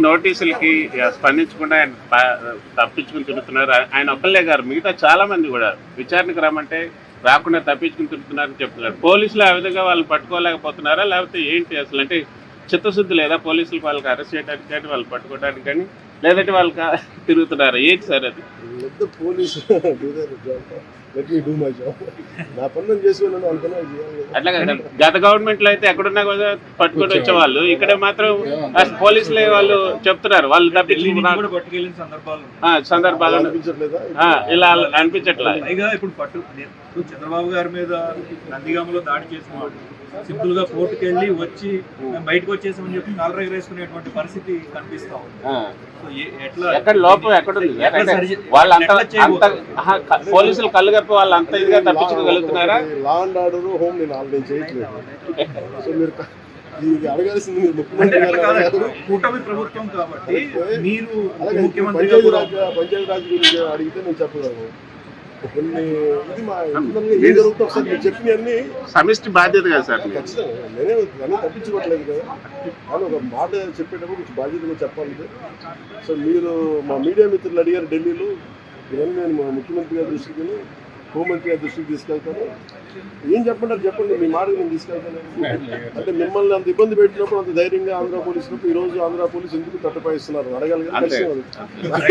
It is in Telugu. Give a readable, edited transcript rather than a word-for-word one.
నోటీసులకి స్పందించకుండా ఆయన తప్పించుకుని తిరుగుతున్నారు. ఆయన ఒక్కళ్ళే గారు, మిగతా చాలా మంది కూడా విచారణకు రమ్మంటే రాకుండా తప్పించుకుని తిరుగుతున్నారని చెప్తున్నారు. పోలీసులు ఆ విధంగా వాళ్ళు పట్టుకోలేకపోతున్నారా, లేకపోతే ఏంటి అసలు? అంటే చిత్తశుద్ధి లేదా పోలీసులు వాళ్ళకి అరెస్ట్ చేయడానికి కానీ వాళ్ళు పట్టుకోవడానికి కానీ, లేదంటే వాళ్ళకి తిరుగుతున్నారా? ఏంటి సార్ అది? పోలీసు అట్లా కదా, గత గవర్నమెంట్ లో అయితే ఎక్కడున్నా కూడా పట్టుకొని వచ్చేవాళ్ళు, ఇక్కడ మాత్రం పోలీసులే వాళ్ళు చెప్తున్నారు వాళ్ళు తప్పించుకున్నారు సందర్భాలు ఇలా అనిపించట్లా. పైగా ఇప్పుడు చంద్రబాబు గారి మీద నందిగామలో దాడి చేసిన వాళ్ళు సింపుల్ గా కోర్టుకు వెళ్ళి వచ్చి బయటకు వచ్చేసామని చెప్పి నల్లర ఎగరేసుకునేటువంటి పరిస్థితి కనిపిస్తా ఉంది. ఎక్కడ లోపం ఎక్కడుంది? వాళ్ళంతా పోలీసులు కళ్ళు కప్పి వాళ్ళు అంత ఇదిగా తప్పించుకోగలుగుతున్నారా? లా అండ్ ఆర్డర్ హోమ్ నేను ఆల్రెడీ చేయట్లేదు. సో మీరు అడగాల్సింది కూటమి ప్రభుత్వం కాబట్టి మీరు పంచాయతీ రాజ్ గురించి అడిగితే నేను చెప్పగలను. సమిష్టి బాధ్యత కదా సార్. ఖచ్చితంగా నేనే అన్నీ తప్పించుకోవట్లేదు కదా, కానీ ఒక మాట చెప్పేటప్పుడు కొంచెం బాధ్యతగా చెప్పాలి. సో మీరు మా మీడియా మిత్రులు అడిగారు ఢిల్లీలో, ఇవన్నీ నేను మా ముఖ్యమంత్రి గారి దృష్టికి, హోంమంత్రి గారి దృష్టికి తీసుకెళ్తాను. ఏం చెప్పంటారు చెప్పండి, మీ మాటకు నేను తీసుకెళ్తాను. అంటే మిమ్మల్ని అంత ఇబ్బంది పెట్టినప్పుడు, అంత ధైర్యంగా ఆంధ్ర పోలీసులకు ఈరోజు ఆంధ్ర పోలీసు ఎందుకు తట్టుపాయిస్తున్నారు అడగాలి.